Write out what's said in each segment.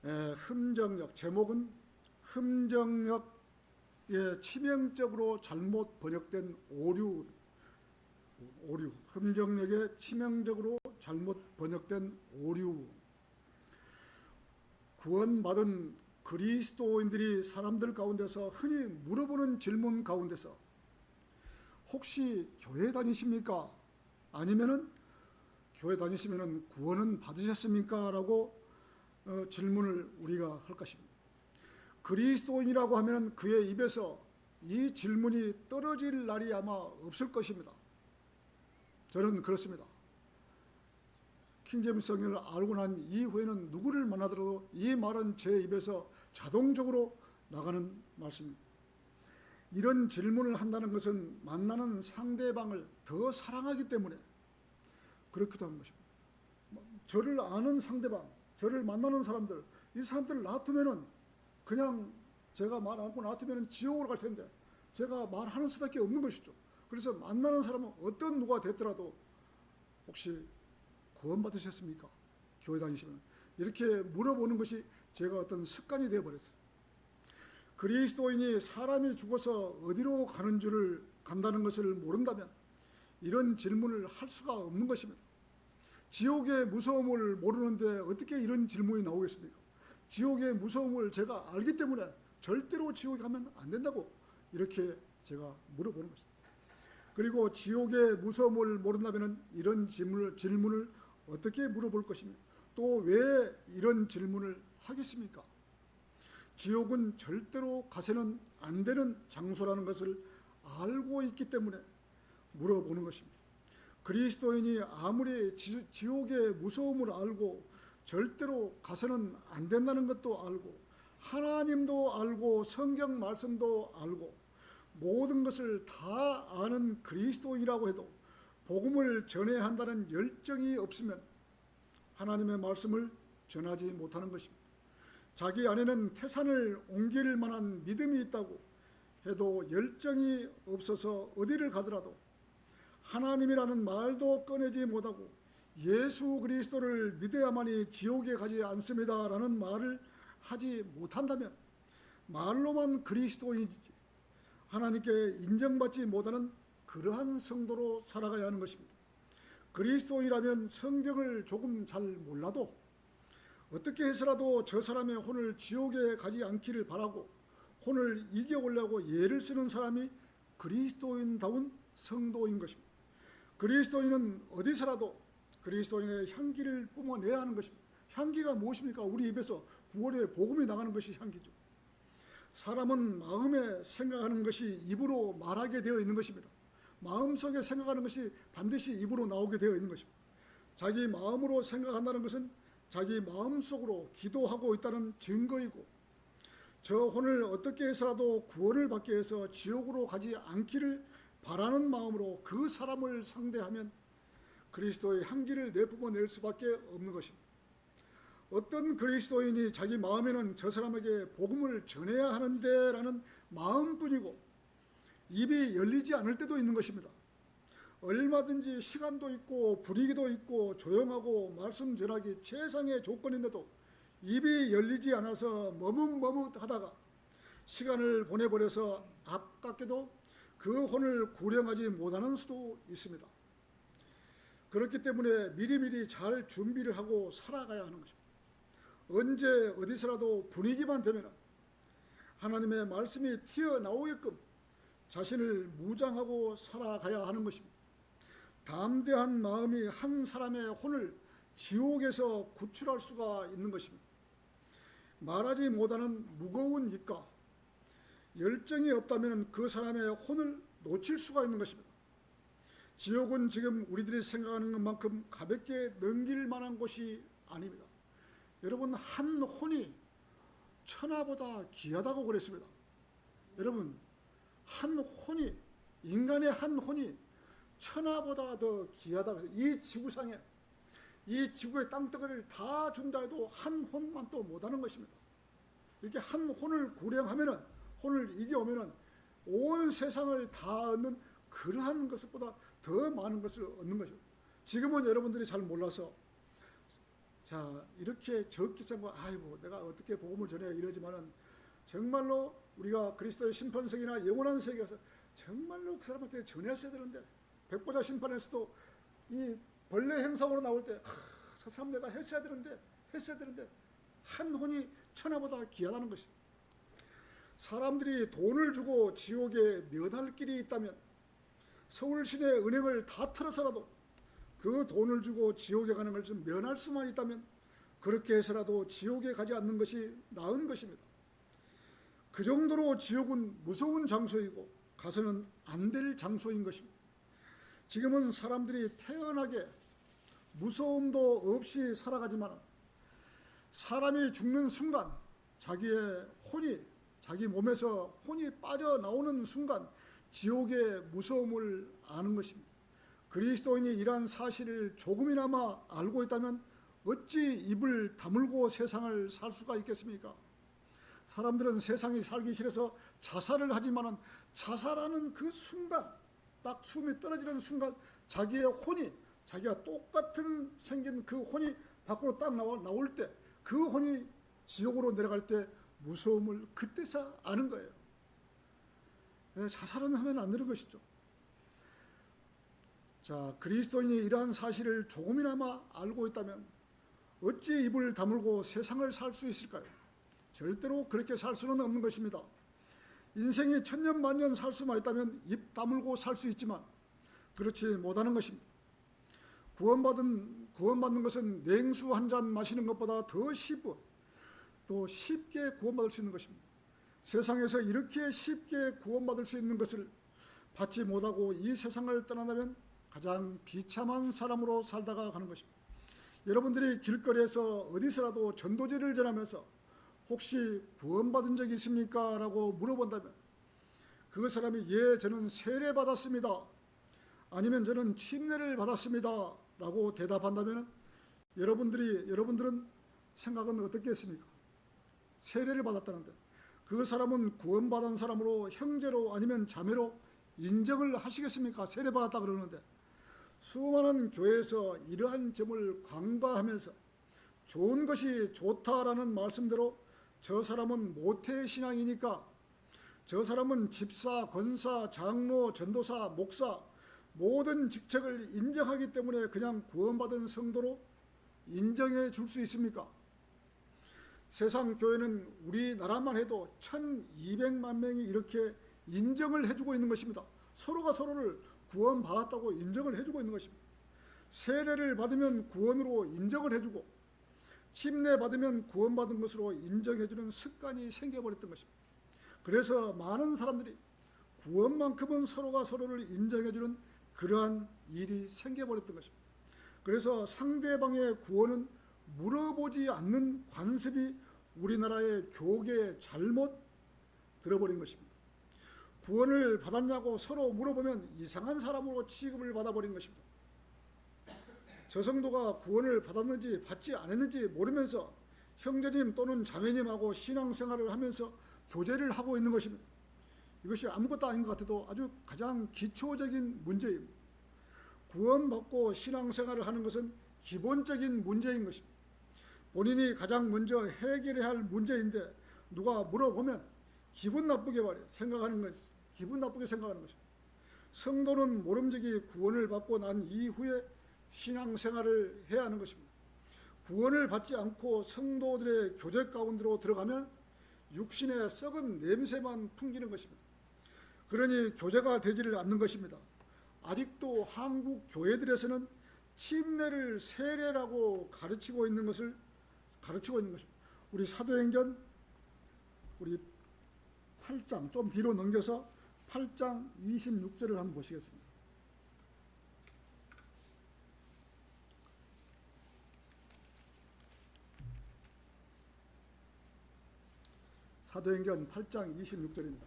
흠정력, 제목은 흠정력에 치명적으로 잘못 번역된 오류, 흠정력에 치명적으로 잘못 번역된 오류. 구원받은 그리스도인들이 사람들 가운데서 흔히 물어보는 질문 가운데서 혹시 교회 다니십니까? 아니면은 교회 다니시면은 구원은 받으셨습니까? 라고 질문을 우리가 할 것입니다. 그리스도인이라고 하면 그의 입에서 이 질문이 떨어질 날이 아마 없을 것입니다. 저는 그렇습니다. 킹제임스 성경을 알고 난 이후에는 누구를 만나더라도 이 말은 제 입에서 자동적으로 나가는 말씀입니다. 이런 질문을 한다는 것은 만나는 상대방을 더 사랑하기 때문에 그렇기도 한 것입니다. 저를 아는 상대방, 저를 만나는 사람들, 이 사람들을 놔두면은 그냥 제가 말 안 하고 놔두면은 지옥으로 갈 텐데 제가 말하는 수밖에 없는 것이죠. 그래서 만나는 사람은 어떤 누가 됐더라도 혹시 구원 받으셨습니까? 교회 다니시면 이렇게 물어보는 것이 제가 어떤 습관이 되어버렸어요. 그리스도인이 사람이 죽어서 어디로 가는 줄을 간다는 것을 모른다면 이런 질문을 할 수가 없는 것입니다. 지옥의 무서움을 모르는데 어떻게 이런 질문이 나오겠습니까? 지옥의 무서움을 제가 알기 때문에 절대로 지옥에 가면 안 된다고 이렇게 제가 물어보는 것입니다. 그리고 지옥의 무서움을 모른다면 이런 질문을 어떻게 물어볼 것이며 또 왜 이런 질문을 하겠습니까? 지옥은 절대로 가서는 안 되는 장소라는 것을 알고 있기 때문에 물어보는 것입니다. 그리스도인이 아무리 지옥의 무서움을 알고 절대로 가서는 안 된다는 것도 알고 하나님도 알고 성경 말씀도 알고 모든 것을 다 아는 그리스도인이라고 해도 복음을 전해야 한다는 열정이 없으면 하나님의 말씀을 전하지 못하는 것입니다. 자기 안에는 태산을 옮길 만한 믿음이 있다고 해도 열정이 없어서 어디를 가더라도 하나님이라는 말도 꺼내지 못하고 예수 그리스도를 믿어야만이 지옥에 가지 않습니다 라는 말을 하지 못한다면 말로만 그리스도인이지 하나님께 인정받지 못하는 그러한 성도로 살아가야 하는 것입니다. 그리스도인이라면 성경을 조금 잘 몰라도 어떻게 해서라도 저 사람의 혼을 지옥에 가지 않기를 바라고 혼을 이겨오려고 예를 쓰는 사람이 그리스도인다운 성도인 것입니다. 그리스도인은 어디서라도 그리스도인의 향기를 뿜어내야 하는 것입니다. 향기가 무엇입니까? 우리 입에서 구원의 복음이 나가는 것이 향기죠. 사람은 마음에 생각하는 것이 입으로 말하게 되어 있는 것입니다. 마음속에 생각하는 것이 반드시 입으로 나오게 되어 있는 것입니다. 자기 마음으로 생각한다는 것은 자기 마음속으로 기도하고 있다는 증거이고 저 혼을 어떻게 해서라도 구원을 받게 해서 지옥으로 가지 않기를 바라는 마음으로 그 사람을 상대하면 그리스도의 향기를 내뿜어낼 수밖에 없는 것입니다. 어떤 그리스도인이 자기 마음에는 저 사람에게 복음을 전해야 하는데 라는 마음뿐이고 입이 열리지 않을 때도 있는 것입니다. 얼마든지 시간도 있고 분위기도 있고 조용하고 말씀 전하기 최상의 조건인데도 입이 열리지 않아서 머뭇머뭇하다가 시간을 보내버려서 아깝게도 그 혼을 구령하지 못하는 수도 있습니다. 그렇기 때문에 미리미리 잘 준비를 하고 살아가야 하는 것입니다. 언제 어디서라도 분위기만 되면 하나님의 말씀이 튀어나오게끔 자신을 무장하고 살아가야 하는 것입니다. 담대한 마음이 한 사람의 혼을 지옥에서 구출할 수가 있는 것입니다. 말하지 못하는 무거운 입과 열정이 없다면 그 사람의 혼을 놓칠 수가 있는 것입니다. 지옥은 지금 우리들이 생각하는 것만큼 가볍게 넘길 만한 곳이 아닙니다. 여러분, 한 혼이 천하보다 귀하다고 그랬습니다. 여러분, 한 혼이, 인간의 한 혼이 천하보다 더 귀하다. 이 지구상에, 이 지구의 땅덩어리를 다 준다 해도 한 혼만 또 못하는 것입니다. 이렇게 한 혼을 구령하면은, 혼을 이겨오면은 온 세상을 다 얻는 그러한 것보다 더 많은 것을 얻는 것입니다. 지금은 여러분들이 잘 몰라서 자, 이렇게 적게 생각, 아이고 내가 어떻게 복음을 전해 이러지만은 정말로 우리가 그리스도의 심판석이나 영원한 세계에서 정말로 그 사람한테 전했어야 되는데, 백보자 심판에서도 이 벌레 행성으로 나올 때 저 사람 내가 했어야 되는데 한 혼이 천하보다 귀하다는 것이. 사람들이 돈을 주고 지옥에 면할 길이 있다면 서울 시내 은행을 다 털어서라도 그 돈을 주고 지옥에 가는 걸 좀 면할 수만 있다면 그렇게 해서라도 지옥에 가지 않는 것이 나은 것입니다. 그 정도로 지옥은 무서운 장소이고 가서는 안 될 장소인 것입니다. 지금은 사람들이 태연하게 무서움도 없이 살아가지만 사람이 죽는 순간 자기의 혼이, 자기 몸에서 혼이 빠져나오는 순간 지옥의 무서움을 아는 것입니다. 그리스도인이 이러한 사실을 조금이나마 알고 있다면 어찌 입을 다물고 세상을 살 수가 있겠습니까? 사람들은 세상이 살기 싫어서 자살을 하지만 자살하는 그 순간, 딱 숨이 떨어지는 순간 자기의 혼이, 자기가 똑같은 생긴 그 혼이 밖으로 딱 나올 때, 그 혼이 지옥으로 내려갈 때 무서움을 그때서 아는 거예요. 자살은 하면 안 되는 것이죠. 자, 그리스도인이 이러한 사실을 조금이나마 알고 있다면 어찌 입을 다물고 세상을 살 수 있을까요? 절대로 그렇게 살 수는 없는 것입니다. 인생이 천년 만년 살 수만 있다면 입 다물고 살 수 있지만 그렇지 못하는 것입니다. 구원받는 것은 냉수 한 잔 마시는 것보다 더 쉽고 또 쉽게 구원받을 수 있는 것입니다. 세상에서 이렇게 쉽게 구원받을 수 있는 것을 받지 못하고 이 세상을 떠난다면 가장 비참한 사람으로 살다가 가는 것입니다. 여러분들이 길거리에서 어디서라도 전도지를 전하면서 혹시 구원받은 적이 있습니까? 라고 물어본다면 그 사람이 예, 저는 세례 받았습니다. 아니면 저는 침례를 받았습니다. 라고 대답한다면 여러분들은 생각은 어떻겠습니까? 세례를 받았다는데 그 사람은 구원받은 사람으로 형제로 아니면 자매로 인정을 하시겠습니까? 세례 받았다 그러는데 수많은 교회에서 이러한 점을 간과하면서 좋은 것이 좋다라는 말씀대로 저 사람은 모태신앙이니까, 저 사람은 집사, 권사, 장로, 전도사, 목사 모든 직책을 인정하기 때문에 그냥 구원받은 성도로 인정해 줄 수 있습니까? 세상 교회는 우리나라만 해도 1200만 명이 이렇게 인정을 해주고 있는 것입니다. 서로가 서로를 구원받았다고 인정을 해주고 있는 것입니다. 세례를 받으면 구원으로 인정을 해주고 침례 받으면 구원받은 것으로 인정해주는 습관이 생겨버렸던 것입니다. 그래서 많은 사람들이 구원만큼은 서로가 서로를 인정해주는 그러한 일이 생겨버렸던 것입니다. 그래서 상대방의 구원은 물어보지 않는 관습이 우리나라의 교계에 잘못 들어버린 것입니다. 구원을 받았냐고 서로 물어보면 이상한 사람으로 취급을 받아버린 것입니다. 저 성도가 구원을 받았는지 받지 않았는지 모르면서 형제님 또는 자매님하고 신앙생활을 하면서 교제를 하고 있는 것입니다. 이것이 아무것도 아닌 것 같아도 아주 가장 기초적인 문제입니다. 구원받고 신앙생활을 하는 것은 기본적인 문제인 것입니다. 본인이 가장 먼저 해결해야 할 문제인데 누가 물어보면 기분 나쁘게 생각하는 것입니다. 기분 나쁘게 생각하는 것입니다. 성도는 모름지기 구원을 받고 난 이후에 신앙생활을 해야 하는 것입니다. 구원을 받지 않고 성도들의 교제 가운데로 들어가면 육신의 썩은 냄새만 풍기는 것입니다. 그러니 교제가 되지를 않는 것입니다. 아직도 한국 교회들에서는 침례를 세례라고 가르치고 있는 것입니다. 우리 사도행전 우리 8장 좀 뒤로 넘겨서 8장 26절을 한번 보시겠습니다. 사도행전 8장 26절입니다.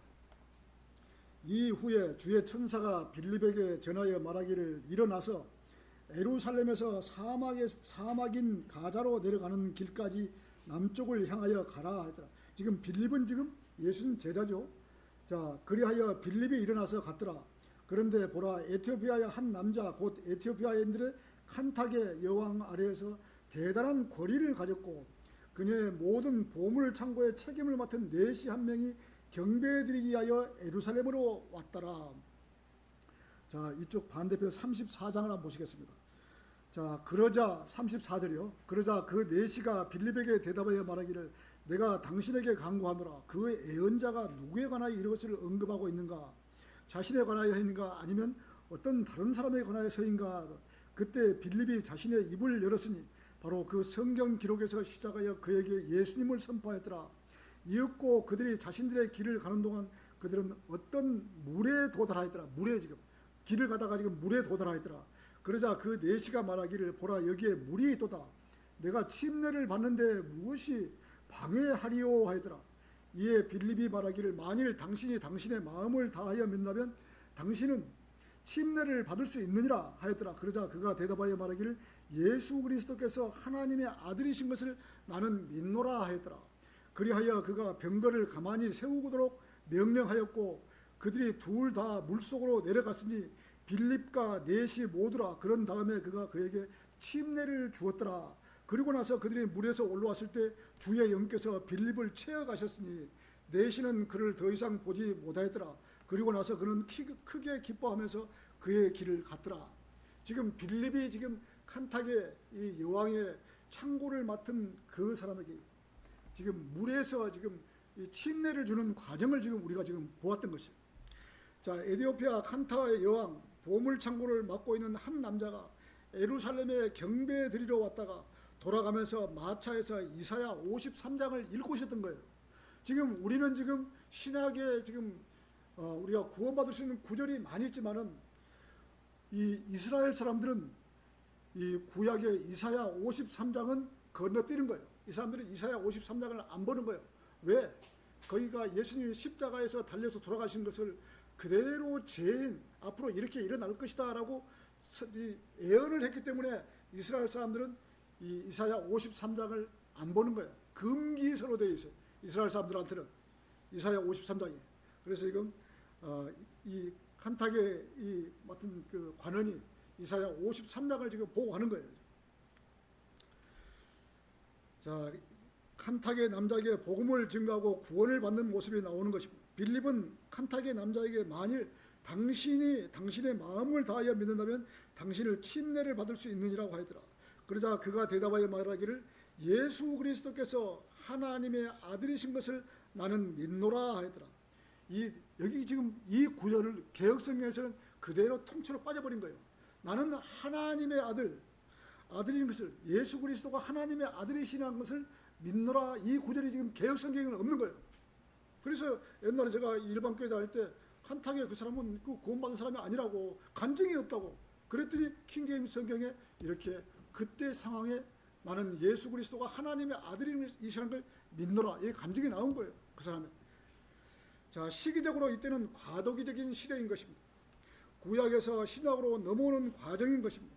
이후에 주의 천사가 빌립에게 전하여 말하기를 일어나서 예루살렘에서 사막인 가자로 내려가는 길까지 남쪽을 향하여 가라 하더라. 지금 빌립은 지금 예수님 제자죠. 자, 그리하여 빌립이 일어나서 갔더라. 그런데 보라, 에티오피아의 한 남자 곧 에티오피아인들의 칸타게 여왕 아래에서 대단한 권위를 가졌고 그녀의 모든 보물 창고의 책임을 맡은 내시 한 명이 경배드리기 위하여 예루살렘으로 왔더라. 자, 이쪽 반대편 34장을 한번 보시겠습니다. 자, 그러자 34절이요. 그러자 그 내시가 빌립에게 대답하여 말하기를 내가 당신에게 간구하노라. 그 예언자가 누구에 관하여 이것을 언급하고 있는가? 자신에 관하여 했는가? 아니면 어떤 다른 사람에 관하여서인가? 그때 빌립이 자신의 입을 열었으니 바로 그 성경 기록에서 시작하여 그에게 예수님을 선포했더라. 이윽고 그들이 자신들의 길을 가는 동안 그들은 어떤 물에 도달하였더라. 물에 지금 길을 가다가 지금 물에 도달하였더라. 그러자 그 내시가 말하기를 보라 여기에 물이 있도다. 내가 침례를 받는데 무엇이 방해하리요 하였더라. 이에 빌립이 말하기를 만일 당신이 당신의 마음을 다하여 믿나면 당신은 침례를 받을 수 있느니라 하였더라. 그러자 그가 대답하여 말하기를 예수 그리스도께서 하나님의 아들이신 것을 나는 믿노라 하였더라. 그리하여 그가 병거를 가만히 세우도록 명령하였고 그들이 둘 다 물속으로 내려갔으니 빌립과 넷이 모두라. 그런 다음에 그가 그에게 침례를 주었더라. 그리고 나서 그들이 물에서 올라왔을 때 주의 영께서 빌립을 채워 가셨으니 넷이는 그를 더 이상 보지 못하였더라. 그리고 나서 그는 크게 기뻐하면서 그의 길을 갔더라. 지금 빌립이 지금 칸탁의 이 여왕의 창고를 맡은 그 사람에게 지금 물에서 지금 이 침례를 주는 과정을 지금 우리가 지금 보았던 것이에요. 자, 에티오피아 칸타의 여왕 보물 창고를 맡고 있는 한 남자가 예루살렘에 경배 드리러 왔다가 돌아가면서 마차에서 이사야 53장을 읽고 있었던 거예요. 지금 우리는 지금 신약에 지금 우리가 구원받을 수 있는 구절이 많이 있지만은 이 이스라엘 사람들은 이 구약의 이사야 53장은 건너뛰는 거예요. 이 사람들은 이사야 53장을 안 보는 거예요. 왜? 거기가 예수님이 십자가에서 달려서 돌아가신 것을 그대로 죄인 앞으로 이렇게 일어날 것이다 라고 예언을 했기 때문에 이스라엘 사람들은 이 이사야 53장을 안 보는 거예요. 금기서로 되어 있어요. 이스라엘 사람들한테는 이사야 53장이. 그래서 지금 이 칸탁의 이 맡은 그 관원이 이사야 53장을 지금 보고 가는 거예요. 자, 칸탁의 남자에게 복음을 증거하고 구원을 받는 모습이 나오는 것입니다. 빌립은 칸탁의 남자에게 만일 당신이 당신의 마음을 다하여 믿는다면 당신을 침례를 받을 수 있느니라고 하더라. 그러자 그가 대답하여 말하기를 예수 그리스도께서 하나님의 아들이신 것을 나는 믿노라 하더라. 여기 지금 이 구절을 개혁성경에서는 그대로 통째로 빠져버린 거예요. 나는 하나님의 아들인 것을 예수 그리스도가 하나님의 아들이시라는 것을 믿노라. 이 구절이 지금 개혁성경에는 없는 거예요. 그래서 옛날에 제가 일반 교회 다닐 때 칸탁의 그 사람은 그 구원받은 사람이 아니라고 간증이 없다고 그랬더니 킹제임스 성경에 이렇게 그때 상황에 나는 예수 그리스도가 하나님의 아들이시라는 걸 믿노라. 이 간증이 나온 거예요. 그 사람의. 자, 시기적으로 이때는 과도기적인 시대인 것입니다. 구약에서 신약으로 넘어오는 과정인 것입니다.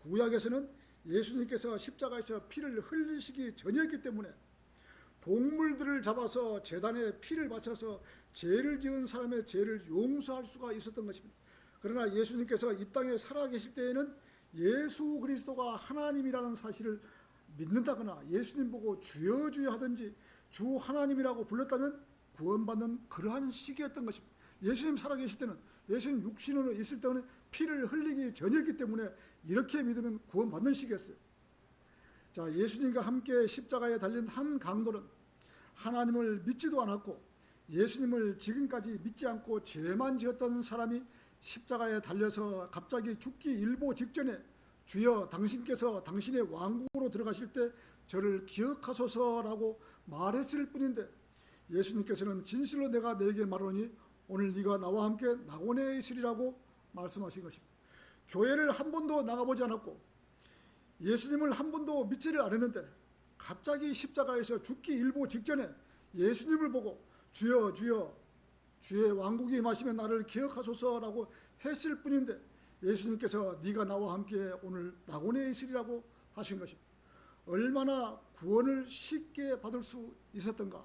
구약에서는 예수님께서 십자가에서 피를 흘리시기 전이었기 때문에 동물들을 잡아서 제단에 피를 바쳐서 죄를 지은 사람의 죄를 용서할 수가 있었던 것입니다. 그러나 예수님께서 이 땅에 살아계실 때에는 예수 그리스도가 하나님이라는 사실을 믿는다거나 예수님 보고 주여 주여 하든지 주 하나님이라고 불렀다면 구원받는 그러한 시기였던 것입니다. 예수님 살아계실 때는 예수님 육신으로 있을 때는 피를 흘리기 전이었기 때문에 이렇게 믿으면 구원받는 시기였어요. 자, 예수님과 함께 십자가에 달린 한 강도는 하나님을 믿지도 않았고 예수님을 지금까지 믿지 않고 죄만 지었던 사람이 십자가에 달려서 갑자기 죽기 일보 직전에 주여 당신께서 당신의 왕국으로 들어가실 때 저를 기억하소서라고 말했을 뿐인데 예수님께서는 진실로 내가 너에게 말하노니 오늘 네가 나와 함께 낙원에 있으리라고 말씀하신 것입니다. 교회를 한 번도 나가보지 않았고 예수님을 한 번도 믿지를 않았는데 갑자기 십자가에서 죽기 일보 직전에 예수님을 보고 주여 주여 주의 왕국이 임하시면 나를 기억하소서라고 했을 뿐인데 예수님께서 네가 나와 함께 오늘 낙원에 있으리라고 하신 것입니다. 얼마나 구원을 쉽게 받을 수 있었던가.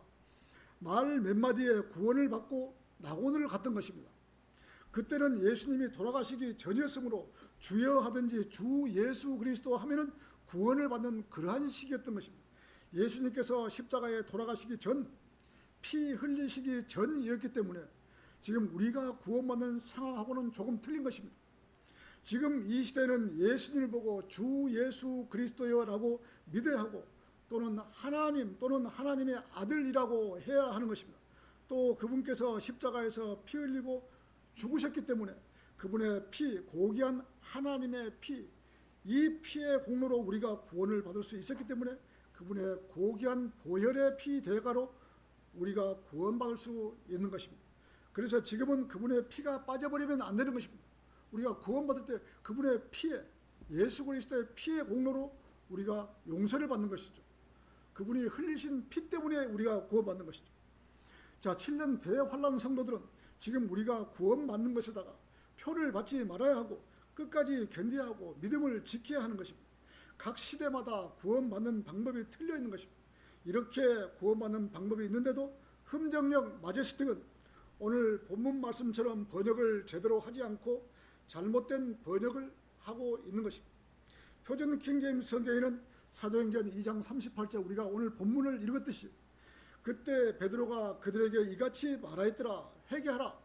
말 몇 마디에 구원을 받고 낙원을 갔던 것입니다. 그때는 예수님이 돌아가시기 전이었으므로 주여 하든지 주 예수 그리스도 하면은 구원을 받는 그러한 시기였던 것입니다. 예수님께서 십자가에 돌아가시기 전, 피 흘리시기 전이었기 때문에 지금 우리가 구원받는 상황하고는 조금 틀린 것입니다. 지금 이 시대는 예수님을 보고 주 예수 그리스도여라고 믿어야 하고, 또는 하나님 또는 하나님의 아들이라고 해야 하는 것입니다. 또 그분께서 십자가에서 피 흘리고 죽으셨기 때문에 그분의 피, 고귀한 하나님의 피, 이 피의 공로로 우리가 구원을 받을 수 있었기 때문에 그분의 고귀한 보혈의 피 대가로 우리가 구원받을 수 있는 것입니다. 그래서 지금은 그분의 피가 빠져버리면 안 되는 것입니다. 우리가 구원받을 때 그분의 피에, 예수 그리스도의 피의 공로로 우리가 용서를 받는 것이죠. 그분이 흘리신 피 때문에 우리가 구원받는 것이죠. 자, 7년 대환란 성도들은 지금 우리가 구원받는 것에다가 표를 받지 말아야 하고 끝까지 견뎌야 하고 믿음을 지켜야 하는 것입니다. 각 시대마다 구원받는 방법이 틀려 있는 것입니다. 이렇게 구원받는 방법이 있는데도 흠정역 마제스틱은 오늘 본문 말씀처럼 번역을 제대로 하지 않고 잘못된 번역을 하고 있는 것입니다. 표준 킹제임스 성경에는 사도행전 2장 38절 우리가 오늘 본문을 읽었듯이 그때 베드로가 그들에게 이같이 말하였더라. 회개하라.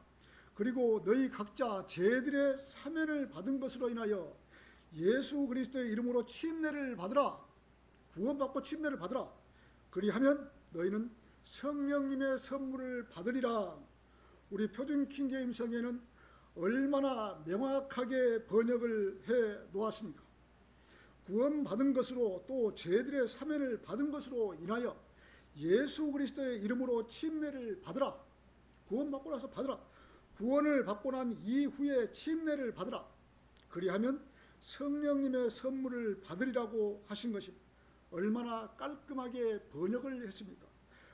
그리고 너희 각자 쟤들의 사면을 받은 것으로 인하여 예수 그리스도의 이름으로 침례를 받으라. 구원받고 침례를 받으라. 그리하면 너희는 성령님의 선물을 받으리라. 우리 표준 킹제임스 성경에는 얼마나 명확하게 번역을 해 놓았습니까? 구원받은 것으로 또 쟤들의 사면을 받은 것으로 인하여 예수 그리스도의 이름으로 침례를 받으라. 구원받고 나서 받으라. 구원을 받고 난 이후에 침례를 받으라. 그리하면 성령님의 선물을 받으리라고 하신 것이 얼마나 깔끔하게 번역을 했습니까?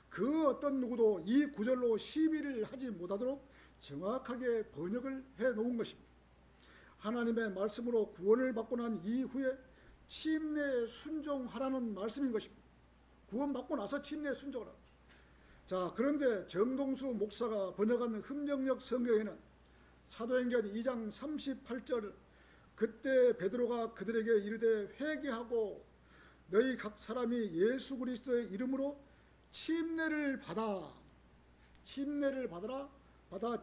그 어떤 누구도 이 구절로 시비를 하지 못하도록 정확하게 번역을 해 놓은 것입니다. 하나님의 말씀으로 구원을 받고 난 이후에 침례에 순종하라는 말씀인 것입니다. 구원받고 나서 침례에 순종하라. 자, 그런데 정동수 목사가 번역한 흠정역 성경에는 사도행전 2장 38절 그때 베드로가 그들에게 이르되 회개하고 너희 각 사람이 예수 그리스도의 이름으로 침례를 받아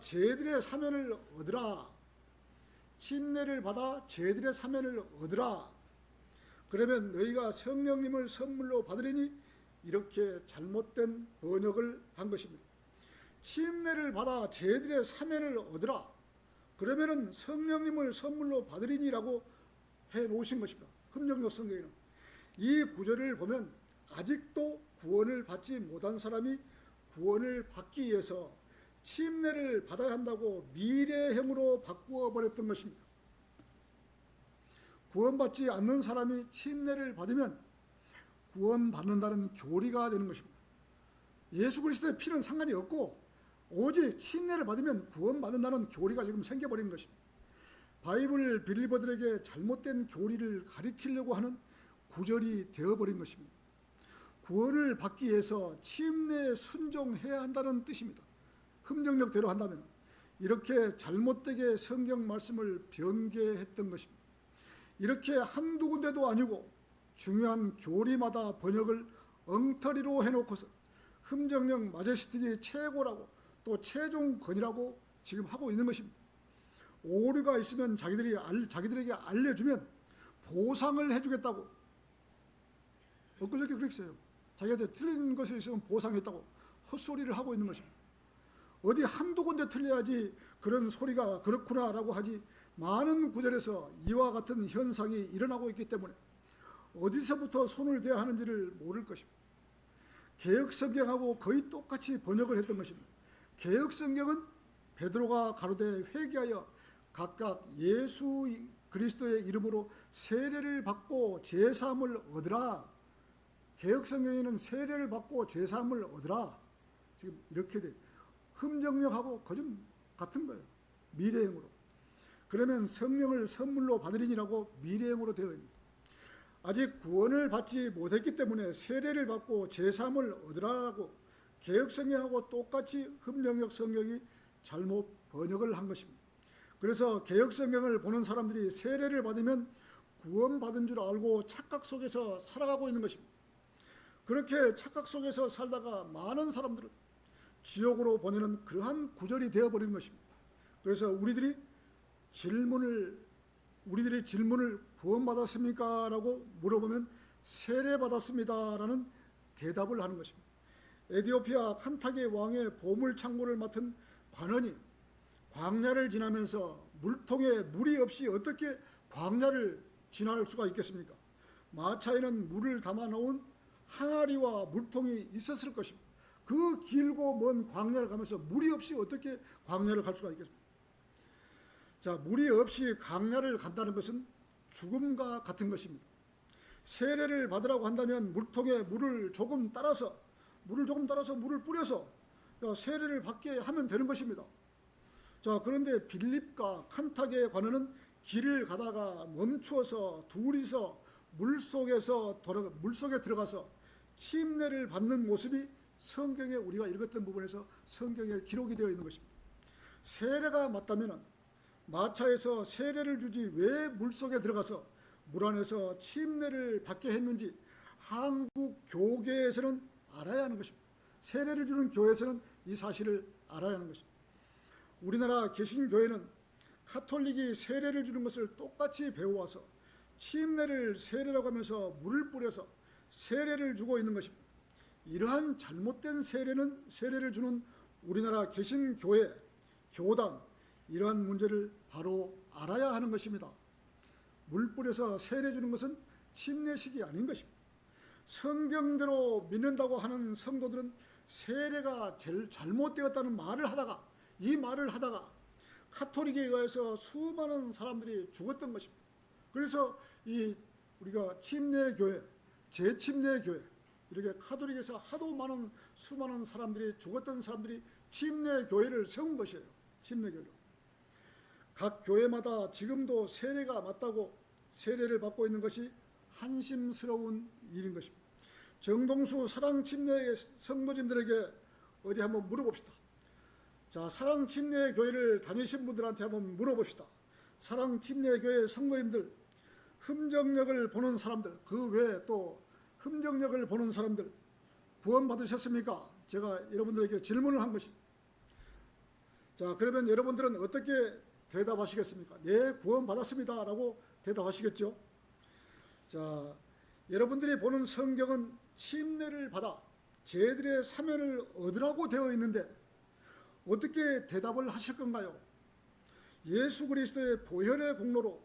쟤들의 사면을 얻으라. 침례를 받아 쟤들의 사면을 얻으라. 그러면 너희가 성령님을 선물로 받으리니 이렇게 잘못된 번역을 한 것입니다. 침례를 받아 쟤들의 사면을 얻으라. 그러면은 성령님을 선물로 받으리니라고 해 놓으신 것입니다. 흠정역 성경에는 이 구절을 보면 아직도 구원을 받지 못한 사람이 구원을 받기 위해서 침례를 받아야 한다고 미래형으로 바꾸어 버렸던 것입니다. 구원받지 않는 사람이 침례를 받으면 구원받는다는 교리가 되는 것입니다. 예수 그리스도의 피는 상관이 없고 오직 침례를 받으면 구원받는다는 교리가 지금 생겨버린 것입니다. 바이블 빌리버들에게 잘못된 교리를 가리키려고 하는 구절이 되어버린 것입니다. 구원을 받기 위해서 침례에 순종해야 한다는 뜻입니다. 흠정역대로 한다면 이렇게 잘못되게 성경 말씀을 변개했던 것입니다. 이렇게 한두 군데도 아니고 중요한 교리마다 번역을 엉터리로 해놓고서 흠정역 마제스틱이 최고라고 또 최종권이라고 지금 하고 있는 것입니다. 오류가 있으면 자기들에게 알려주면 보상을 해주겠다고 엊그저께 그랬어요. 자기한테 틀린 것이 있으면 보상했다고 헛소리를 하고 있는 것입니다. 어디 한두 군데 틀려야지 그런 소리가 그렇구나라고 하지 많은 구절에서 이와 같은 현상이 일어나고 있기 때문에 어디서부터 손을 대야 하는지를 모를 것입니다. 개역성경하고 거의 똑같이 번역을 했던 것입니다. 개역성경은 베드로가 가로되 회개하여 각각 예수 그리스도의 이름으로 세례를 받고 제사함을 얻으라. 개역성경에는 세례를 받고 제사함을 얻으라. 지금 이렇게 돼. 흠정역하고 거짓 같은 거예요. 미래형으로. 그러면 성령을 선물로 받으리니라고 미래형으로 되어 있습니다. 아직 구원을 받지 못했기 때문에 세례를 받고 제사함을 얻으라고 개역성경하고 똑같이 흠정역 성경이 잘못 번역을 한 것입니다. 그래서 개역성경을 보는 사람들이 세례를 받으면 구원받은 줄 알고 착각 속에서 살아가고 있는 것입니다. 그렇게 착각 속에서 살다가 많은 사람들은 지옥으로 보내는 그러한 구절이 되어버리는 것입니다. 그래서 우리들이 질문을 구원받았습니까? 라고 물어보면 세례받았습니다 라는 대답을 하는 것입니다. 에티오피아 칸타게 왕의 보물창고를 맡은 관원이 광야를 지나면서 물통에 물이 없이 어떻게 광야를 지날 수가 있겠습니까? 마차에는 물을 담아 놓은 항아리와 물통이 있었을 것입니다. 그 길고 먼 광야를 가면서 물이 없이 어떻게 광야를 갈 수가 있겠습니까? 자, 물이 없이 광야를 간다는 것은 죽음과 같은 것입니다. 세례를 받으라고 한다면 물통에 물을 조금 따라서 물을 뿌려서 세례를 받게 하면 되는 것입니다. 자, 그런데 빌립과 칸타게의 관원은 길을 가다가 멈추어서 둘이서 물속에 들어가서 침례를 받는 모습이 성경에 우리가 읽었던 부분에서 성경에 기록이 되어 있는 것입니다. 세례가 맞다면 마차에서 세례를 주지 왜 물속에 들어가서 물 안에서 침례를 받게 했는지 한국 교계에서는 알아야 하는 것입니다. 세례를 주는 교회에서는 이 사실을 알아야 하는 것입니다. 우리나라 개신교회는 카톨릭이 세례를 주는 것을 똑같이 배워와서 침례를 세례라고 하면서 물을 뿌려서 세례를 주고 있는 것입니다. 이러한 잘못된 세례를 주는 우리나라 개신교회, 교단, 이러한 문제를 바로 알아야 하는 것입니다. 물 뿌려서 세례 주는 것은 침례식이 아닌 것입니다. 성경대로 믿는다고 하는 성도들은 세례가 잘못되었다는 이 말을 하다가 카톨릭에 의해서 수많은 사람들이 죽었던 것입니다. 그래서 우리가 침례교회, 재침례교회, 이렇게 카톨릭에서 하도 많은 수많은 사람들이 죽었던 사람들이 침례교회를 세운 것이에요. 침례교회로. 각 교회마다 지금도 세례가 맞다고 세례를 받고 있는 것이 한심스러운 일인 것입니다. 정동수 사랑침례 성도님들에게 어디 한번 물어봅시다. 자, 사랑침례교회를 다니신 분들한테 한번 물어봅시다. 사랑침례교회 성도님들, 흠정력을 보는 사람들, 그 외에 또 흠정력을 보는 사람들 구원받으셨습니까? 제가 여러분들에게 질문을 한 것입니다. 자, 그러면 여러분들은 어떻게 대답하시겠습니까? 네, 구원받았습니다 라고 대답하시겠죠? 자, 여러분들이 보는 성경은 침례를 받아 제들의 사면을 얻으라고 되어 있는데 어떻게 대답을 하실 건가요? 예수 그리스도의 보혈의 공로로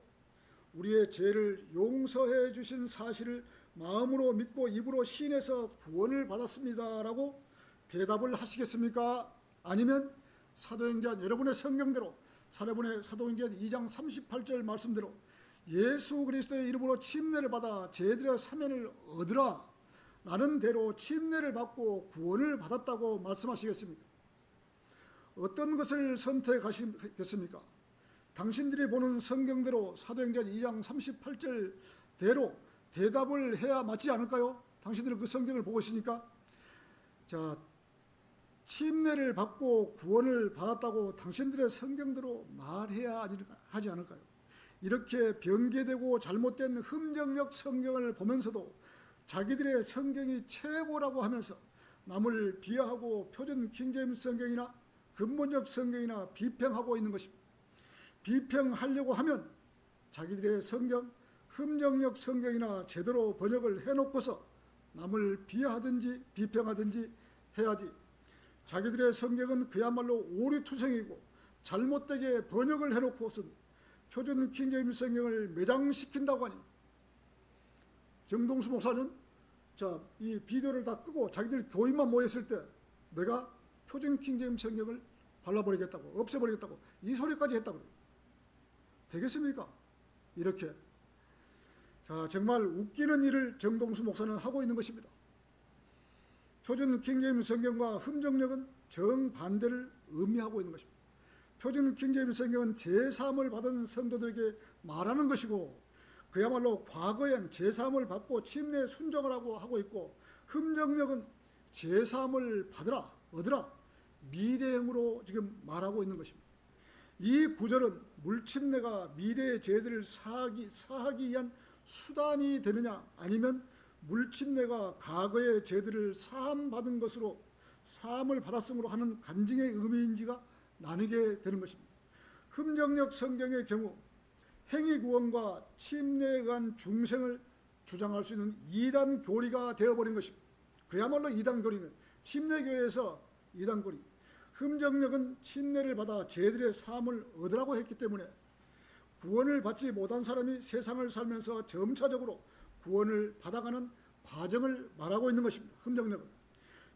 우리의 죄를 용서해 주신 사실을 마음으로 믿고 입으로 시인해서 구원을 받았습니다 라고 대답을 하시겠습니까? 아니면 사도행전 여러분의 성경대로 사도행전 2장 38절 말씀대로 예수 그리스도의 이름으로 침례를 받아 죄들의 사면을 얻으라 라는 대로 침례를 받고 구원을 받았다고 말씀하시겠습니까? 어떤 것을 선택하시겠습니까? 당신들이 보는 성경대로 사도행전 2장 38절대로 대답을 해야 맞지 않을까요? 당신들은 그 성경을 보고 있으니까. 자, 침례를 받고 구원을 받았다고 당신들의 성경대로 말해야 하지 않을까요? 이렇게 변개되고 잘못된 흠정력 성경을 보면서도 자기들의 성경이 최고라고 하면서 남을 비하하고 표준 킹제임스 성경이나 근본적 성경이나 비평하고 있는 것입니다. 비평하려고 하면 자기들의 성경, 흠정력 성경이나 제대로 번역을 해놓고서 남을 비하하든지 비평하든지 해야지. 자기들의 성경은 그야말로 오류투성이고 잘못되게 번역을 해놓고선 표준 킹제임스 성경을 매장시킨다고 하니 정동수 목사는 이 비디오를 다 끄고 자기들 교인만 모였을 때 내가 표준 킹제임스 성경을 발라버리겠다고, 없애버리겠다고 이 소리까지 했다고 되겠습니까? 이렇게. 자, 정말 웃기는 일을 정동수 목사는 하고 있는 것입니다. 표준 킹제임스 성경과 흠정력은 정반대를 의미하고 있는 것입니다. 표준 킹제임스 성경은 제사함을 받은 성도들에게 말하는 것이고 그야말로 과거엔 제사함을 받고 침례 순종을 하고 있고 흠정력은 제사함을 받으라, 얻으라, 미래형으로 지금 말하고 있는 것입니다. 이 구절은 물침례가 미래의 죄들을 사하기 위한 수단이 되느냐, 아니면 물침례가 과거의 죄들을 사함받은 것으로 사함을 받았음으로 하는 간증의 의미인지가 나뉘게 되는 것입니다. 흠정력 성경의 경우 행위 구원과 침례에 의한 중생을 주장할 수 있는 이단 교리가 되어버린 것입니다. 그야말로 이단 교리는 침례교회에서 이단 교리. 흠정력은 침례를 받아 죄들의 사함을 얻으라고 했기 때문에 구원을 받지 못한 사람이 세상을 살면서 점차적으로 구원을 받아가는 과정을 말하고 있는 것입니다. 흠정력은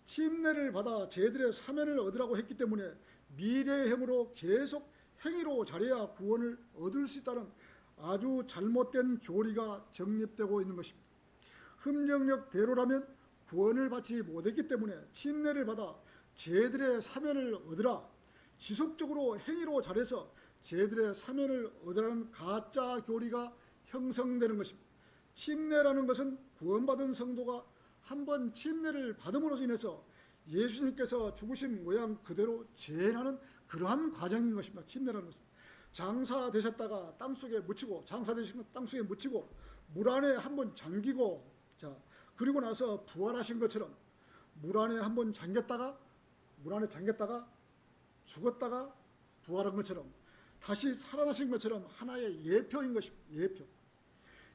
침례를 받아 죄들의 사면을 얻으라고 했기 때문에 미래형으로 계속 행위로 잘해야 구원을 얻을 수 있다는 아주 잘못된 교리가 정립되고 있는 것입니다. 흠정력대로라면 구원을 받지 못했기 때문에 침례를 받아 죄들의 사면을 얻으라, 지속적으로 행위로 잘해서 죄들의 사면을 얻으라는 가짜 교리가 형성되는 것입니다. 침례라는 것은 구원받은 성도가 한번 침례를 받음으로써 인해서 예수님께서 죽으신 모양 그대로 재현하는 그러한 과정인 것입니다. 침례라는 것은 장사 되셨다가 땅속에 묻히고, 장사 되신 것 땅속에 묻히고 물 안에 한번 잠기고, 자 그리고 나서 부활하신 것처럼 물 안에 한번 잠겼다가 죽었다가 부활한 것처럼 다시 살아나신 것처럼 하나의 예표인 것입니다. 예표.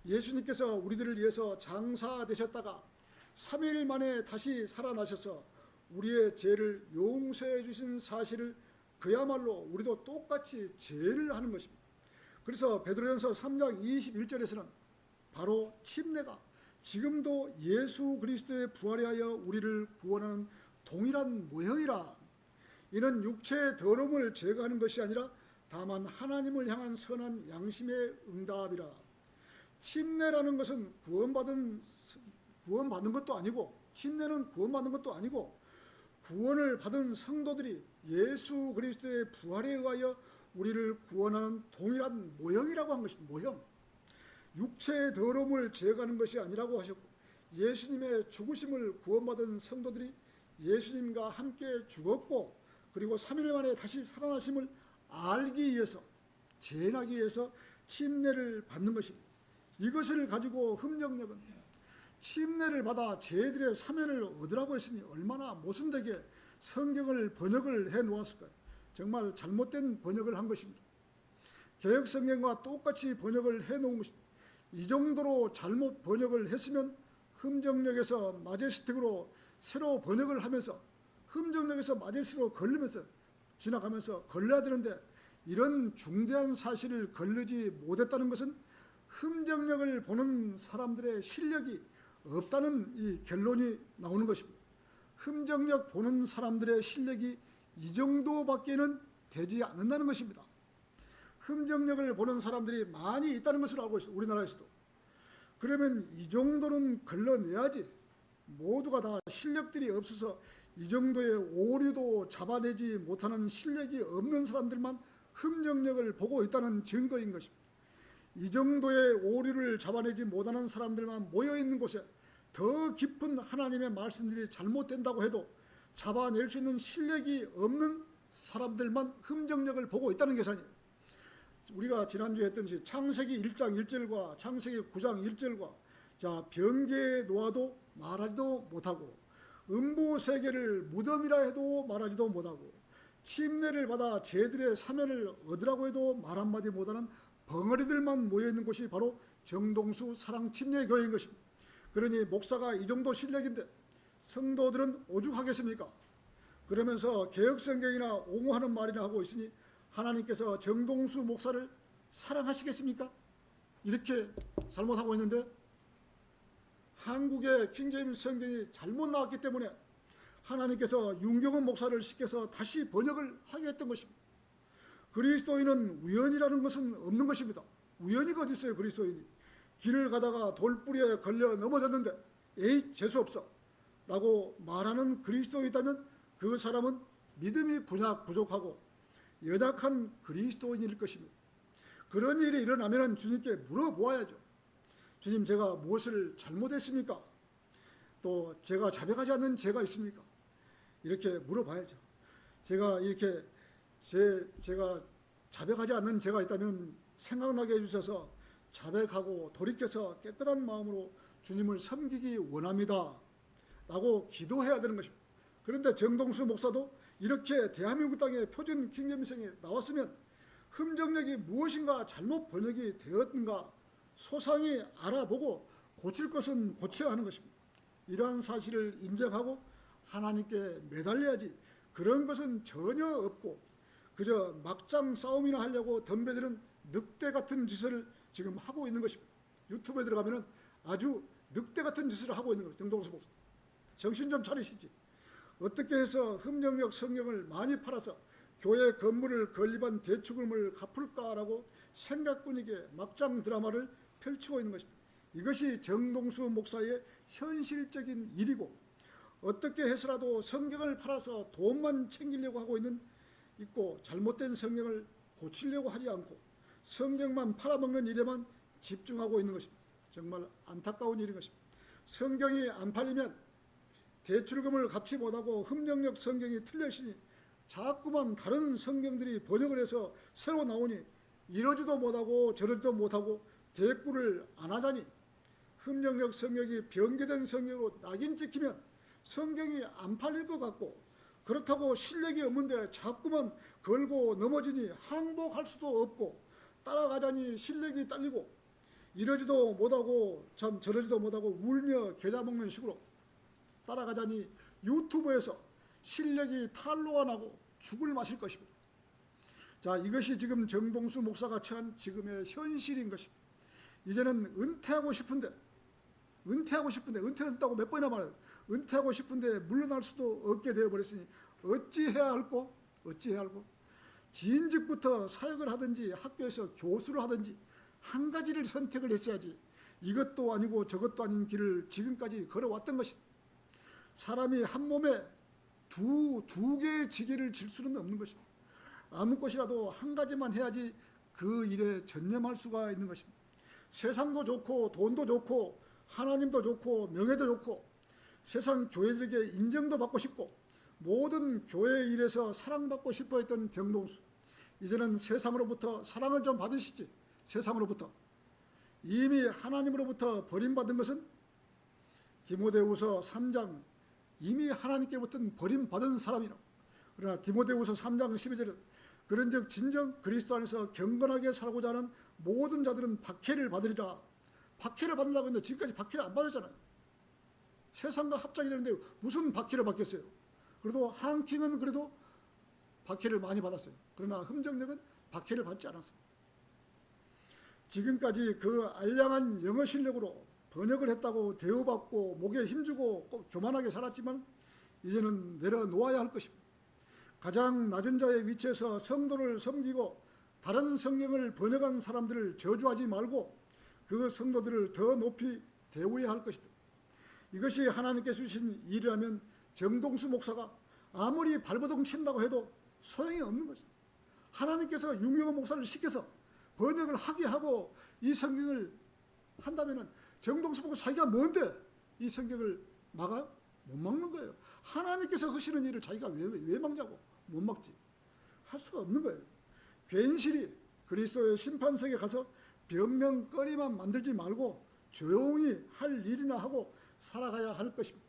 예수님께서 우리들을 위해서 장사되셨다가 3일 만에 다시 살아나셔서 우리의 죄를 용서해 주신 사실을 그야말로 우리도 똑같이 죄를 하는 것입니다. 그래서 베드로전서 3장 21절에서는 바로 침례가 지금도 예수 그리스도의 부활에 하여 우리를 구원하는 동일한 모형이라. 이는 육체의 더러움을 제거하는 것이 아니라 다만 하나님을 향한 선한 양심의 응답이라. 침례라는 것은 구원받는 것도 아니고, 침례는 구원받는 것도 아니고, 구원을 받은 성도들이 예수 그리스도의 부활에 의하여 우리를 구원하는 동일한 모형이라고 한 것입니다. 모형. 육체의 더러움을 제거하는 것이 아니라고 하셨고, 예수님의 죽으심을 구원받은 성도들이 예수님과 함께 죽었고 그리고 3일 만에 다시 살아나심을 알기 위해서, 재현하기 위해서 침례를 받는 것입니다. 이것을 가지고 흠정력은 침례를 받아 죄들의 사면을 얻으라고 했으니 얼마나 모순되게 성경을 번역을 해 놓았을까요? 정말 잘못된 번역을 한 것입니다. 개역 성경과 똑같이 번역을 해 놓은 것입니다. 이 정도로 잘못 번역을 했으면 흠정력에서 마제스틱으로 새로 번역을 하면서 흠정력에서 마제스틱으로 걸리면서 지나가면서 걸려야 되는데, 이런 중대한 사실을 걸르지 못했다는 것은 흠정력을 보는 사람들의 실력이 없다는 이 결론이 나오는 것입니다. 흠정력 보는 사람들의 실력이 이 정도밖에는 되지 않는다는 것입니다. 흠정력을 보는 사람들이 많이 있다는 것을 알고 있어요. 우리나라에서도. 그러면 이 정도는 걸러내야지. 모두가 다 실력들이 없어서 이 정도의 오류도 잡아내지 못하는 실력이 없는 사람들만 흠정력을 보고 있다는 증거인 것입니다. 이 정도의 오류를 잡아내지 못하는 사람들만 모여있는 곳에 더 깊은 하나님의 말씀들이 잘못된다고 해도 잡아낼 수 있는 실력이 없는 사람들만 흠정력을 보고 있다는 계산이에요. 우리가 지난주에 했던지 창세기 1장 1절과 창세기 9장 1절과 자 병기에 놓아도 말하지도 못하고, 음부세계를 무덤이라 해도 말하지도 못하고, 침례를 받아 죄들의 사면을 얻으라고 해도 말 한마디 못하는 벙어리들만 모여있는 곳이 바로 정동수 사랑침례교회인 것입니다. 그러니 목사가 이 정도 실력인데 성도들은 오죽하겠습니까? 그러면서 개혁성경이나 옹호하는 말이나 하고 있으니 하나님께서 정동수 목사를 사랑하시겠습니까? 이렇게 잘못하고 있는데, 한국의 킹제임스 성경이 잘못 나왔기 때문에 하나님께서 윤경원 목사를 시켜서 다시 번역을 하게 했던 것입니다. 그리스도인은 우연이라는 것은 없는 것입니다. 우연이가 어디 있어요? 그리스도인이 길을 가다가 돌뿌리에 걸려 넘어졌는데 에이 재수없어 라고 말하는 그리스도인이 있다면 그 사람은 믿음이 부족하고 연약한 그리스도인일 것입니다. 그런 일이 일어나면 주님께 물어보아야죠. 주님, 제가 무엇을 잘못했습니까? 또 제가 자백하지 않는 죄가 있습니까? 이렇게 물어봐야죠. 제가 자백하지 않는 죄가 있다면 생각나게 해주셔서 자백하고 돌이켜서 깨끗한 마음으로 주님을 섬기기 원합니다 라고 기도해야 되는 것입니다. 그런데 정동수 목사도 이렇게 대한민국 땅에 표준 킹제미성이 나왔으면 흠정력이 무엇인가 잘못 번역이 되었는가 소상히 알아보고 고칠 것은 고쳐야 하는 것입니다. 이러한 사실을 인정하고 하나님께 매달려야지 그런 것은 전혀 없고 그저 막장 싸움이나 하려고 덤벼드는 늑대 같은 짓을 지금 하고 있는 것입니다. 유튜브에 들어가면 아주 늑대 같은 짓을 하고 있는 거예요. 정동수 목사. 정신 좀 차리시지. 어떻게 해서 흠정력 성경을 많이 팔아서 교회 건물을 건립한 대출금을 갚을까라고 생각뿐이게 막장 드라마를 펼치고 있는 것입니다. 이것이 정동수 목사의 현실적인 일이고 어떻게 해서라도 성경을 팔아서 돈만 챙기려고 하고 있고 잘못된 성경을 고치려고 하지 않고 성경만 팔아먹는 일에만 집중하고 있는 것입니다. 정말 안타까운 일인 것입니다. 성경이 안 팔리면 대출금을 갚지 못하고 흠정력 성경이 틀렸으니 자꾸만 다른 성경들이 번역을 해서 새로 나오니 이러지도 못하고 저러지도 못하고 대꾸를 안 하자니 흠정력 성경이 변개된 성경으로 낙인 찍히면 성경이 안 팔릴 것 같고 그렇다고 실력이 없는데 자꾸만 걸고 넘어지니 항복할 수도 없고 따라가자니 실력이 딸리고 이러지도 못하고 참 저러지도 못하고 울며 겨자 먹는 식으로 따라가자니 유튜브에서 실력이 탄로가 나고 죽을 맛일 것입니다. 자, 이것이 지금 정동수 목사가 처한 지금의 현실인 것입니다. 이제는 은퇴하고 싶은데 은퇴한다고 몇 번이나 말해요. 은퇴하고 싶은데 물러날 수도 없게 되어버렸으니 어찌해야 할꼬? 지인직부터 사역을 하든지 학교에서 교수를 하든지 한 가지를 선택을 했어야지 이것도 아니고 저것도 아닌 길을 지금까지 걸어왔던 것이다. 사람이 한 몸에 두 개의 지게를 질 수는 없는 것입니다. 아무 것이라도 한 가지만 해야지 그 일에 전념할 수가 있는 것입니다. 세상도 좋고 돈도 좋고 하나님도 좋고 명예도 좋고 세상 교회들에게 인정도 받고 싶고 모든 교회 일에서 사랑받고 싶어 했던 정동수, 이제는 세상으로부터 사랑을 좀 받으시지. 세상으로부터 이미 하나님으로부터 버림받은 것은 디모데후서 3장 이미 하나님께로부터 버림받은 사람이라. 그러나 디모데후서 3장 12절에 그런즉 진정 그리스도 안에서 경건하게 살고자 하는 모든 자들은 박해를 받으리라. 박해를 받는다고 했는데 지금까지 박해를 안 받았잖아요. 세상과 합작이 되는데 무슨 박해를 받겠어요. 그래도 한킹은 그래도 박해를 많이 받았어요. 그러나 흠정력은 박해를 받지 않았어요. 지금까지 그 알량한 영어 실력으로 번역을 했다고 대우받고 목에 힘주고 꼭 교만하게 살았지만 이제는 내려놓아야 할 것입니다. 가장 낮은 자의 위치에서 성도를 섬기고 다른 성경을 번역한 사람들을 저주하지 말고 그 성도들을 더 높이 대우해야 할 것이다. 이것이 하나님께서 주신 일이라면 정동수 목사가 아무리 발버둥 친다고 해도 소용이 없는 것이다. 하나님께서 윤경호 목사를 시켜서 번역을 하게 하고 이 성경을 한다면 정동수 목사 자기가 뭔데 이 성경을 막아요? 못 막는 거예요. 하나님께서 하시는 일을 자기가 왜 막냐고. 못 막지. 할 수가 없는 거예요. 괜시리 그리스도의 심판석에 가서 변명거리만 만들지 말고 조용히 할 일이나 하고 살아가야 할 것입니다.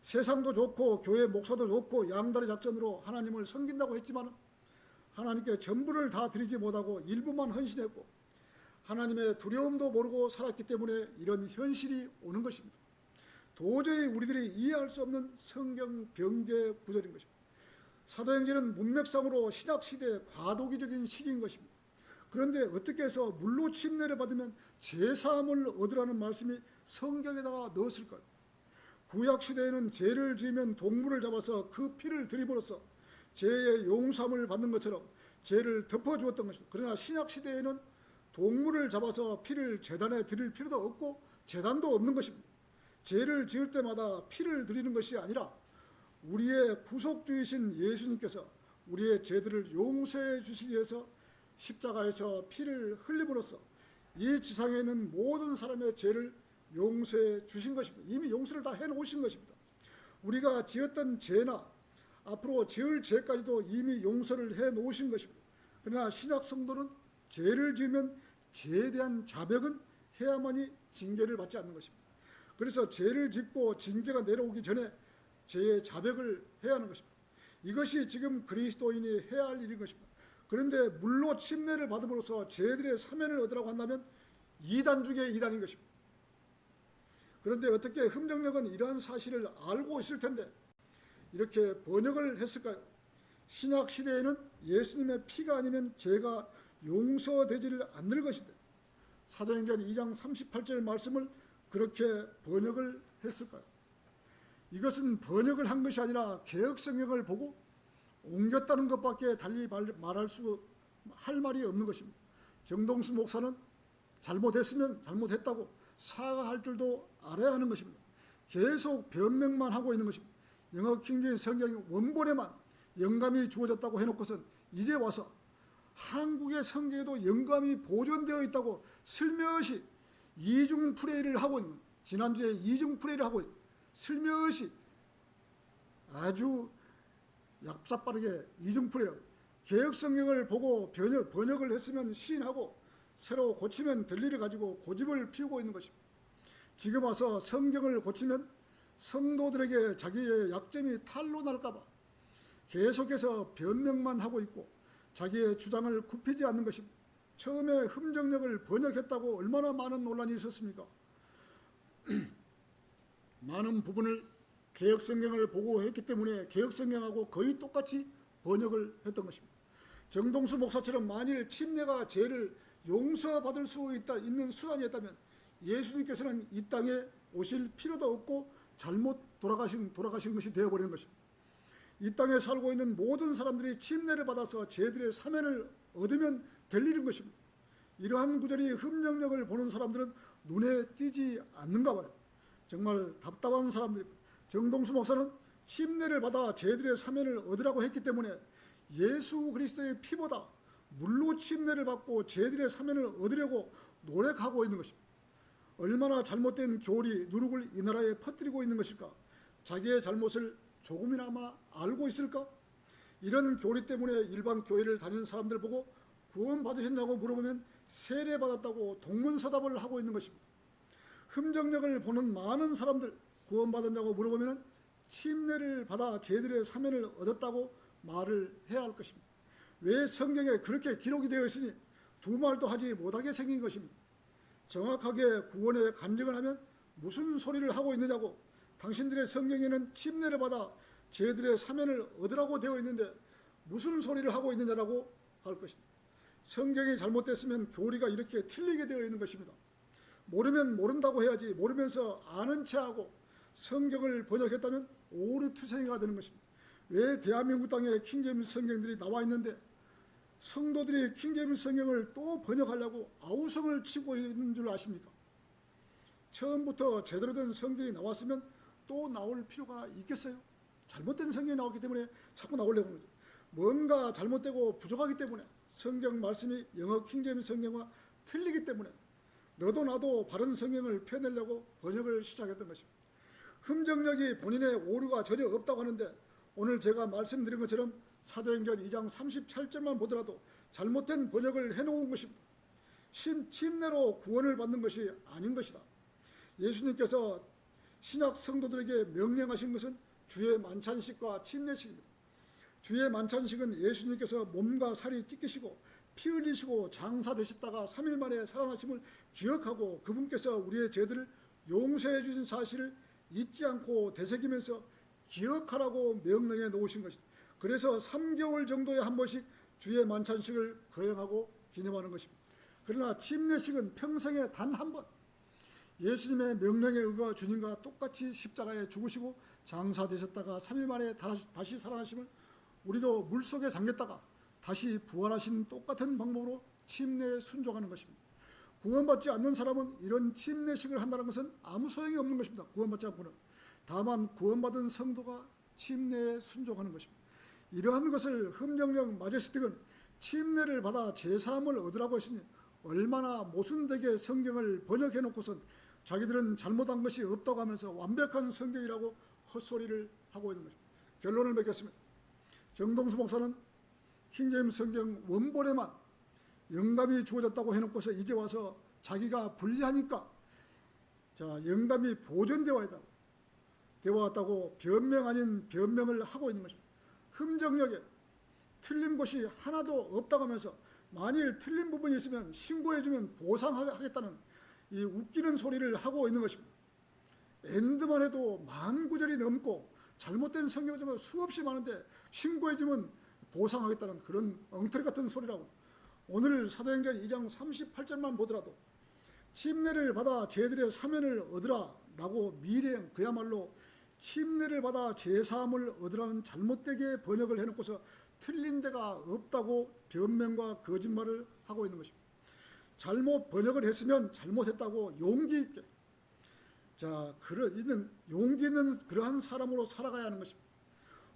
세상도 좋고 교회 목사도 좋고 양다리 작전으로 하나님을 섬긴다고 했지만 하나님께 전부를 다 드리지 못하고 일부만 헌신했고 하나님의 두려움도 모르고 살았기 때문에 이런 현실이 오는 것입니다. 도저히 우리들이 이해할 수 없는 성경 변개 구절인 것입니다. 사도행전은 문맥상으로 신약시대의 과도기적인 시기인 것입니다. 그런데 어떻게 해서 물로 침례를 받으면 제사함을 얻으라는 말씀이 성경에다가 넣었을까요? 구약시대에는 죄를 지으면 동물을 잡아서 그 피를 들이므로써 죄의 용서함을 받는 것처럼 죄를 덮어주었던 것입니다. 그러나 신약시대에는 동물을 잡아서 피를 제단에 드릴 필요도 없고 제단도 없는 것입니다. 죄를 지을 때마다 피를 드리는 것이 아니라 우리의 구속주이신 예수님께서 우리의 죄들을 용서해 주시기 위해서 십자가에서 피를 흘림으로써 이 지상에 있는 모든 사람의 죄를 용서해 주신 것입니다. 이미 용서를 다 해놓으신 것입니다. 우리가 지었던 죄나 앞으로 지을 죄까지도 이미 용서를 해놓으신 것입니다. 그러나 신약 성도는 죄를 지으면 죄에 대한 자백은 해야만이 징계를 받지 않는 것입니다. 그래서 죄를 짓고 징계가 내려오기 전에 죄의 자백을 해야 하는 것입니다. 이것이 지금 그리스도인이 해야 할 일인 것입니다. 그런데 물로 침례를 받음으로써 죄들의 사면을 얻으라고 한다면 이단 중에 이단인 것입니다. 그런데 어떻게 흠정력은 이러한 사실을 알고 있을 텐데 이렇게 번역을 했을까요? 신약 시대에는 예수님의 피가 아니면 죄가 용서되지를 않는 것인데 사도행전 2장 38절 말씀을 그렇게 번역을 했을까요? 이것은 번역을 한 것이 아니라 개역성경을 보고 옮겼다는 것밖에 달리 말할 수 할 말이 없는 것입니다. 정동수 목사는 잘못했으면 잘못했다고 사과할 줄도 알아야 하는 것입니다. 계속 변명만 하고 있는 것입니다. 영어 킹제임스 성경 원본에만 영감이 주어졌다고 해놓고선 이제 와서 한국의 성경에도 영감이 보존되어 있다고 슬며시 이중 프레이를 하고 있는 거예요. 지난주에 이중 프레이를 하고 슬며시 아주 얍삽빠르게 이중 프레이를 개역 성경을 보고 번역을 했으면 시인하고 새로 고치면 될 일을 가지고 고집을 피우고 있는 것입니다. 지금 와서 성경을 고치면 성도들에게 자기의 약점이 탄로 날까 봐 계속해서 변명만 하고 있고 자기의 주장을 굽히지 않는 것입니다. 처음에 흠정력을 번역했다고 얼마나 많은 논란이 있었습니까? 많은 부분을 개역성경을 보고 했기 때문에 개역성경하고 거의 똑같이 번역을 했던 것입니다. 정동수 목사처럼 만일 침례가 죄를 용서받을 수 있는 수단이었다면 예수님께서는 이 땅에 오실 필요도 없고 잘못 돌아가신 것이 되어버리는 것입니다. 이 땅에 살고 있는 모든 사람들이 침례를 받아서 죄들의 사면을 얻으면 될 일인 것입니다. 이러한 구절이 흠정력을 보는 사람들은 눈에 띄지 않는가 봐요. 정말 답답한 사람들입니다. 정동수 목사는 침례를 받아 죄들의 사면을 얻으라고 했기 때문에 예수 그리스도의 피보다 물로 침례를 받고 죄들의 사면을 얻으려고 노력하고 있는 것입니다. 얼마나 잘못된 교리, 누룩을 이 나라에 퍼뜨리고 있는 것일까? 자기의 잘못을 조금이나마 알고 있을까? 이런 교리 때문에 일반 교회를 다니는 사람들 보고 구원 받으셨냐고 물어보면 세례 받았다고 동문서답을 하고 있는 것입니다. 흠정력을 보는 많은 사람들 구원 받았냐고 물어보면 침례를 받아 죄들의 사면을 얻었다고 말을 해야 할 것입니다. 왜 성경에 그렇게 기록이 되어 있으니 두 말도 하지 못하게 생긴 것입니다. 정확하게 구원의 간증을 하면 무슨 소리를 하고 있느냐고, 당신들의 성경에는 침례를 받아 죄들의 사면을 얻으라고 되어 있는데 무슨 소리를 하고 있느냐라고 할 것입니다. 성경이 잘못됐으면 교리가 이렇게 틀리게 되어 있는 것입니다. 모르면 모른다고 해야지 모르면서 아는 체하고 성경을 번역했다면 오류투성이가 되는 것입니다. 왜 대한민국 땅에 킹제임스 성경들이 나와 있는데 성도들이 킹제임스 성경을 또 번역하려고 아우성을 치고 있는 줄 아십니까? 처음부터 제대로 된 성경이 나왔으면 또 나올 필요가 있겠어요? 잘못된 성경이 나왔기 때문에 자꾸 나오려고 하는 거죠. 뭔가 잘못되고 부족하기 때문에 성경 말씀이 영어 킹제임스 성경과 틀리기 때문에 너도 나도 바른 성경을 펴내려고 번역을 시작했던 것입니다. 흠정력이 본인의 오류가 전혀 없다고 하는데 오늘 제가 말씀드린 것처럼 사도행전 2장 37절만 보더라도 잘못된 번역을 해놓은 것입니다. 침례로 구원을 받는 것이 아닌 것이다. 예수님께서 신약 성도들에게 명령하신 것은 주의 만찬식과 침례식입니다. 주의 만찬식은 예수님께서 몸과 살이 찢기시고 피 흘리시고 장사되셨다가 3일 만에 살아나심을 기억하고 그분께서 우리의 죄들을 용서해 주신 사실을 잊지 않고 되새기면서 기억하라고 명령해 놓으신 것입니다. 그래서 3개월 정도에 한 번씩 주의 만찬식을 거행하고 기념하는 것입니다. 그러나 침례식은 평생에 단 한 번 예수님의 명령에 의거 주님과 똑같이 십자가에 죽으시고 장사되셨다가 3일 만에 다시 살아나심을 우리도 물속에 잠겼다가 다시 부활하신 똑같은 방법으로 침례에 순종하는 것입니다. 구원받지 않는 사람은 이런 침례식을 한다는 것은 아무 소용이 없는 것입니다. 구원받지 않고는. 다만 구원받은 성도가 침례에 순종하는 것입니다. 이러한 것을 흠정령 마제스틱은 침례를 받아 제사함을 얻으라고 했으니 얼마나 모순되게 성경을 번역해 놓고선 자기들은 잘못한 것이 없다고 하면서 완벽한 성경이라고 헛소리를 하고 있는 것입니다. 결론을 맺겠습니다. 정동수 목사는 킹제임스 성경 원본에만 영감이 주어졌다고 해놓고서 이제 와서 자기가 불리하니까 자 영감이 보존되어 왔다고 변명 아닌 변명을 하고 있는 것입니다. 흠정력에 틀린 것이 하나도 없다고 하면서 만일 틀린 부분이 있으면 신고해주면 보상하겠다는 이 웃기는 소리를 하고 있는 것입니다. 엔드만 해도 10,000구절이 넘고 잘못된 성경은 수없이 많은데 신고해주면 보상하겠다는 그런 엉터리 같은 소리라고. 오늘 사도행전 2장 38절만 보더라도 침례를 받아 제들의 사면을 얻으라 라고 미래형 그야말로 침례를 받아 제사함을 얻으라는 잘못되게 번역을 해놓고서 틀린 데가 없다고 변명과 거짓말을 하고 있는 것입니다. 잘못 번역을 했으면 잘못했다고 용기 있게 용기 있는 그러한 사람으로 살아가야 하는 것입니다.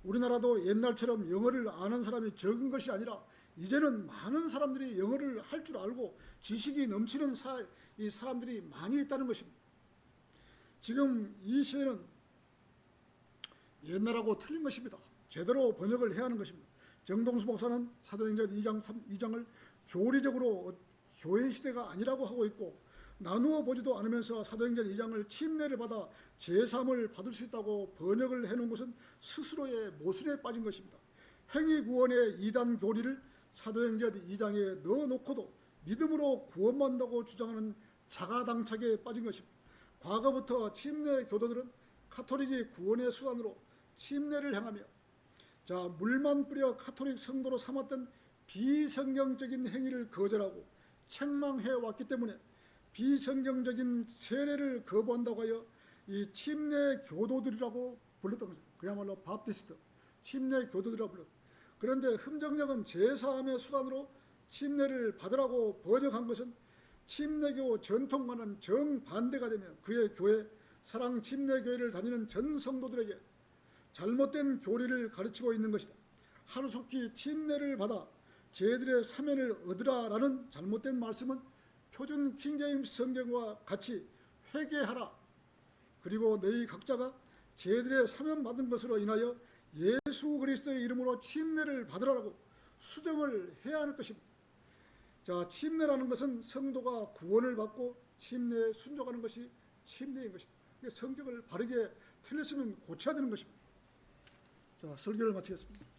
우리나라도 옛날처럼 영어를 아는 사람이 적은 것이 아니라 이제는 많은 사람들이 영어를 할 줄 알고 지식이 넘치는 이 사람들이 많이 있다는 것입니다. 지금 이 시대는 옛날하고 틀린 것입니다. 제대로 번역을 해야 하는 것입니다. 정동수 목사는 사도행전 2장을 교리적으로 교회 시대가 아니라고 하고 있고 나누어 보지도 않으면서 사도행전 2장을 침례를 받아 제사함을 받을 수 있다고 번역을 해놓은 것은 스스로의 모순에 빠진 것입니다. 행위구원의 이단 교리를 사도행전 2장에 넣어놓고도 믿음으로 구원받는다고 주장하는 자가당착에 빠진 것입니다. 과거부터 침례 교도들은 카톨릭이 구원의 수단으로 침례를 행하며 물만 뿌려 카톨릭 성도로 삼았던 비성경적인 행위를 거절하고 책망해 왔기 때문에 비성경적인 세례를 거부한다고 하여 이 침례 교도들이라고 불렀던 거죠. 그야말로 바프티스트 침례 교도들이라고 불렀다. 그런데 흠정력은 제사함의 수단으로 침례를 받으라고 번역한 것은 침례교 전통과는 정반대가 되며 그의 교회 사랑 침례교회를 다니는 전 성도들에게 잘못된 교리를 가르치고 있는 것이다. 하루속히 침례를 받아 제들의 사면을 얻으라라는 잘못된 말씀은 표준 킹제임스 성경과 같이 회개하라. 그리고 너희 각자가 제들의 사면 받은 것으로 인하여 예수 그리스도의 이름으로 침례를 받으라고 수정을 해야 하는 것입니다. 침례라는 것은 성도가 구원을 받고 침례에 순종하는 것이 침례인 것입니다. 성경을 바르게 틀렸으면 고쳐야 되는 것입니다. 설교를 마치겠습니다.